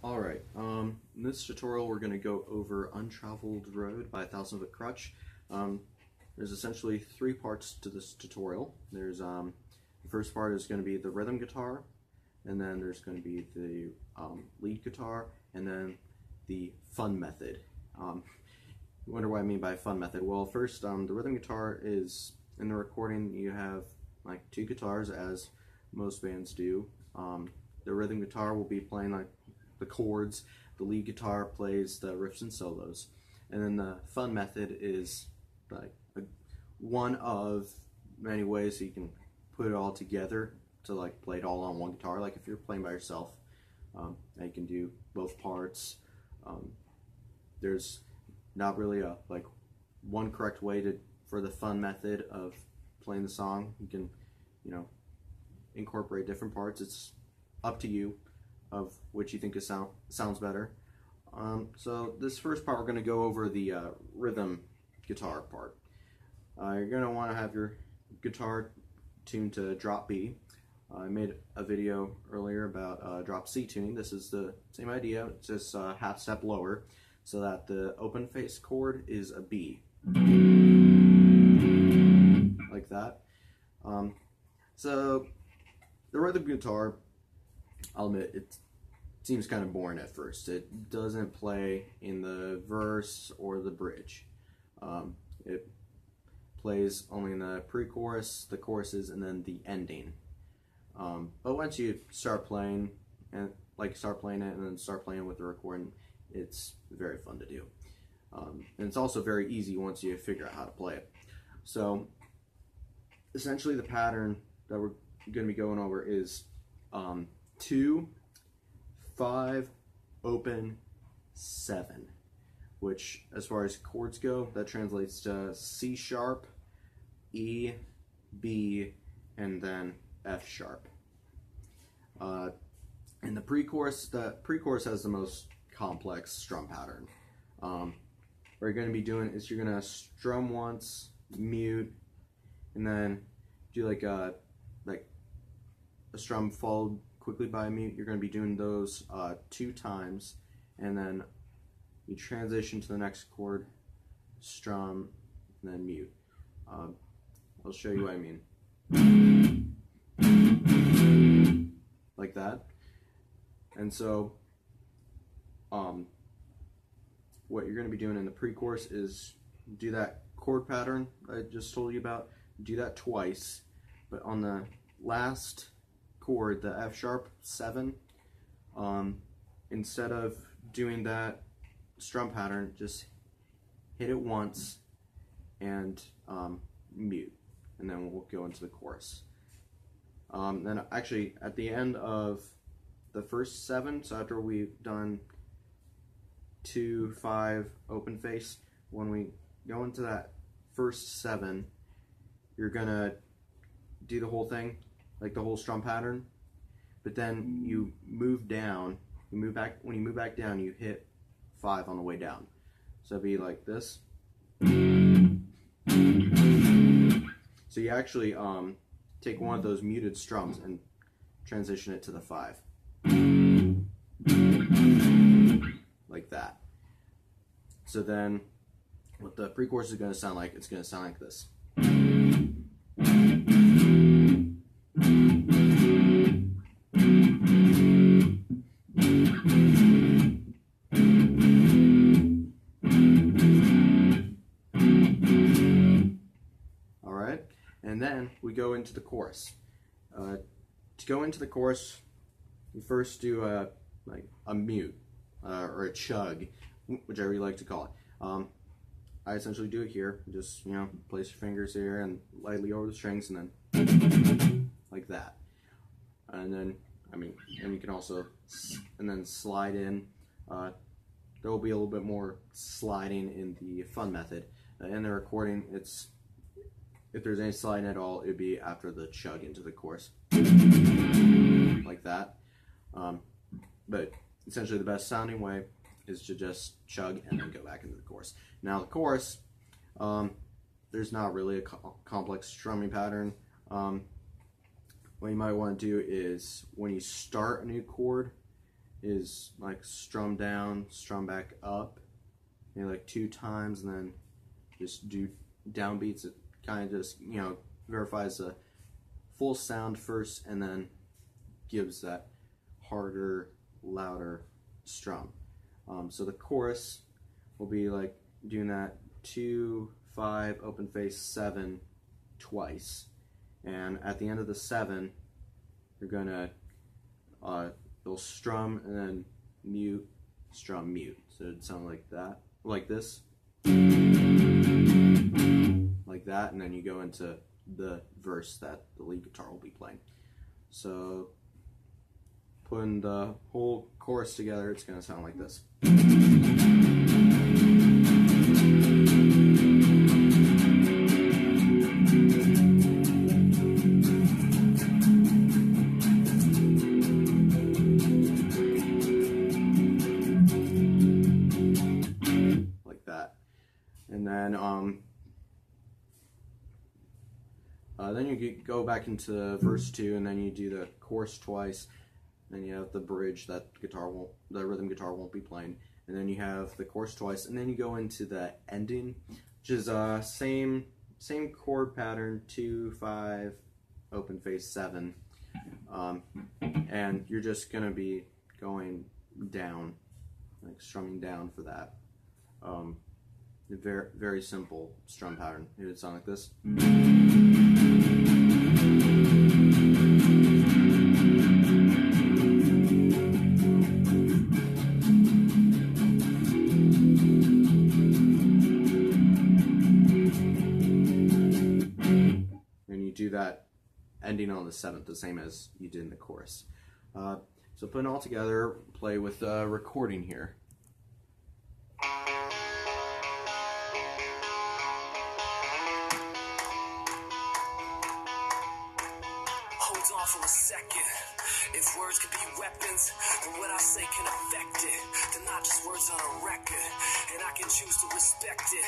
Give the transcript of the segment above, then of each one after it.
Alright, in this tutorial we're going to go over Untraveled Road by 1000 Foot Krutch. There's essentially three parts to this tutorial. There's the first part is going to be the rhythm guitar, and then there's going to be the lead guitar, and then the fun method. You wonder what I mean by fun method. Well, first, the rhythm guitar is, in the recording you have like two guitars, as most bands do. The rhythm guitar will be playing like the chords, the lead guitar plays the riffs and solos, and then the fun method is like one of many ways that you can put it all together to like play it all on one guitar. Like if you're playing by yourself, you can do both parts. There's not really a one correct way for the fun method of playing the song. You can, incorporate different parts. It's up to you of which you think sounds better. So this first part, we're going to go over the rhythm guitar part. You're going to want to have your guitar tuned to drop B. I made a video earlier about drop C tuning. This is the same idea, it's just half step lower, so that the open face chord is a B. Like that. So the rhythm guitar, I'll admit, it seems kind of boring at first. It doesn't play in the verse or the bridge. It plays only in the pre-chorus, the choruses, and then the ending. But once you start playing it and then start playing with the recording, it's very fun to do. And it's also very easy once you figure out how to play it. So essentially the pattern that we're going to be going over is 2, 5, open, 7, which as far as chords go, that translates to C sharp, E, B, and then F sharp. In the pre-chorus has the most complex strum pattern. What you're going to be doing is you're going to strum once, mute, and then do like a strum followed quickly by a mute. You're going to be doing those 2 times, and then you transition to the next chord, strum, and then mute. I'll show you what I mean. Like that. And so what you're going to be doing in the pre-chorus is do that chord pattern I just told you about, do that twice, but on the last chord, the F sharp 7, instead of doing that strum pattern, just hit it once and mute, and then we'll go into the chorus. Then actually at the end of the first 7, so after we've done 2, 5, open face, when we go into that first 7, you're gonna do the whole thing, like the whole strum pattern, but then you move down, when you move back down, you hit 5 on the way down. So it'd be like this. So you actually take one of those muted strums and transition it to the 5. Like that. So then what the pre-chorus is going to sound like, it's going to sound like this. Alright, and then we go into the chorus. To go into the chorus, you first do a mute, or a chug, whichever you like to call it. I essentially do it here. Just, place your fingers here and lightly over the strings, and then like that. And then, and you can also, and then slide in. There will be a little bit more sliding in the fun method. In the recording, if there's any sliding at all, it would be after the chug into the chorus. Like that. But essentially the best sounding way is to just chug and then go back into the chorus. Now the chorus, there's not really a complex strumming pattern. What you might want to do is when you start a new chord, is like strum down, strum back up, maybe like 2 times, and then just do downbeats. It kind of just, you know, verifies the full sound first and then gives that harder, louder strum. So the chorus will be like doing that 2, 5, open face, 7 twice, and at the end of the 7 you're gonna it'll strum and then mute, strum, mute. So it'd sound like that, like this, like that, and then you go into the verse that the lead guitar will be playing. So putting the whole chorus together, it's going to sound like this. Like that. And then you go back into verse 2, and then you do the chorus twice. Then you have the bridge that the rhythm guitar won't be playing, and then you have the chorus twice, and then you go into the ending, which is same chord pattern, 2, 5, open face, 7, and you're just gonna be going down, like strumming down for that. Very, very simple strum pattern. It would sound like this. And you do that ending on the 7th, the same as you did in the chorus. So putting it all together, play with the recording here. Hold on for a second. If words could be weapons, then what I say can affect it. They're not just words on a record, and I can choose to respect it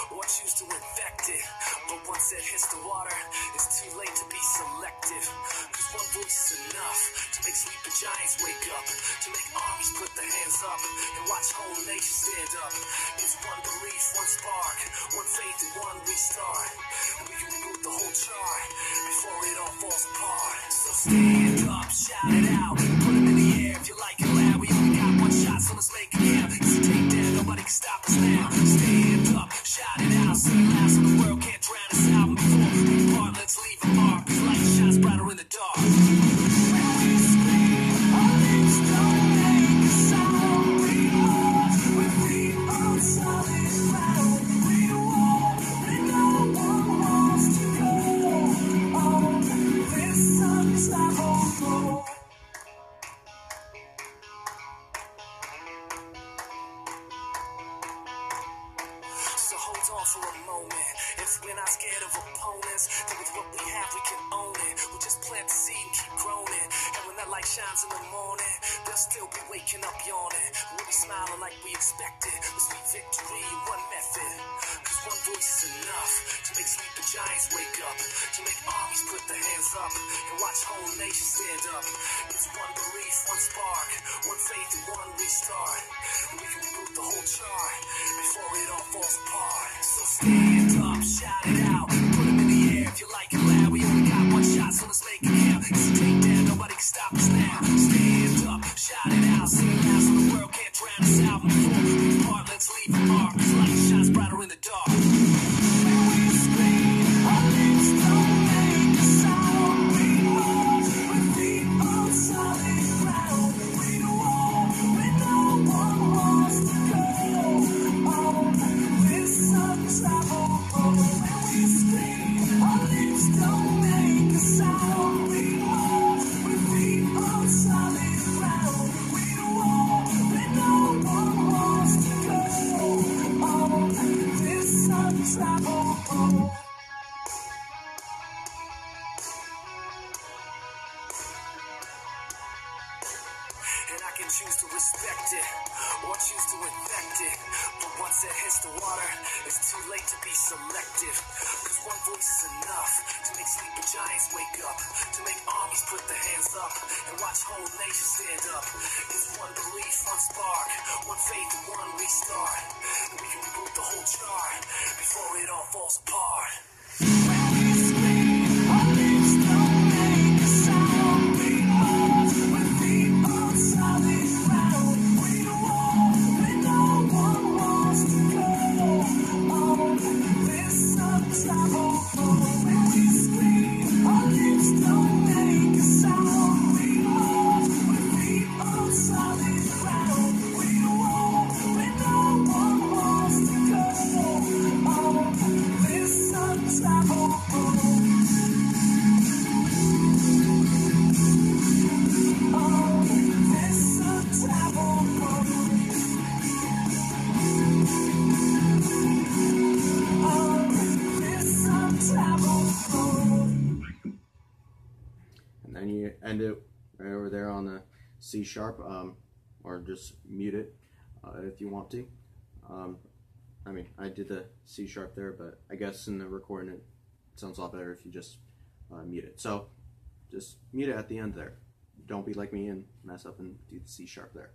or choose to infect it. But once it hits the water, it's too late to be selective. Cause one voice is enough to make sleeping giants wake up, to make armies put their hands up and watch whole nations stand up. It's one belief, one spark, one faith, and one restart. And we can reboot the whole chart before it all falls apart. So stand up, shout it out, put them in the air if you like it loud. We only got one shot, so let's make it count. It's a takedown, nobody can stop us now. Stand up, shout it out, sing it loud so the world can't drown us out. Before we part, let's leave a mark, cause light shines brighter in the dark. When we scream, our lips don't make a sound. We march with feet on solid ground. We walk where no one wants to go. On this untraveled road. So hold on for a moment. If we're not scared of opponents, then with what we have we can own it. We'll just plant the seed and keep growing it. And when that light shines in the morning, they'll still be waking up yawning. We'll be smiling like we expected, with sweet victory in one method. Cause one voice is enough to make sleeping giants wake up, to make armies put their hands up and watch whole nations stand up. It's one belief, one spark, one faith, and one restart. And we can reboot the whole chart before it all falls apart. So stand up, shout it out, put them in the air if you like it loud. We only got one shot, so let's make it count. It's a takedown, nobody can stop us now. Stand up, shout it out, sing it loud so the world can't drown us out. Before we part, let's leave a mark, cause light shines brighter in the dark. When we scream, our lips don't make a sound. We march with feet on solid ground. We walk where no one wants to go. On this untraveled road. When we scream, our lips don't make a sound. We march with feet on solid ground. We walk where no one wants to go. On this untraveled road. And I can choose to respect it or choose to infect it. But once it hits the water, it's too late to be selective. Cause one voice is enough to make sleeping giants wake up, to make armies put their hands up and watch whole nations stand up. It's one belief, One faith, one restart. And we can reboot the whole chart before it all falls apart. When we scream, our lips don't make a sound. We march with feet on solid ground. We walk when no one wants to go on this untraveled road. When we scream, our lips don't make a sound. We march with feet on solid ground. We walk when no one wants to go on this untraveled road. On this untraveled road. On this untraveled road. And then you end it right over there on the C sharp, or just mute it if you want to. I mean, I did the C sharp there, but I guess in the recording it sounds a lot better if you just mute it. So just mute it at the end there. Don't be like me and mess up and do the C sharp there.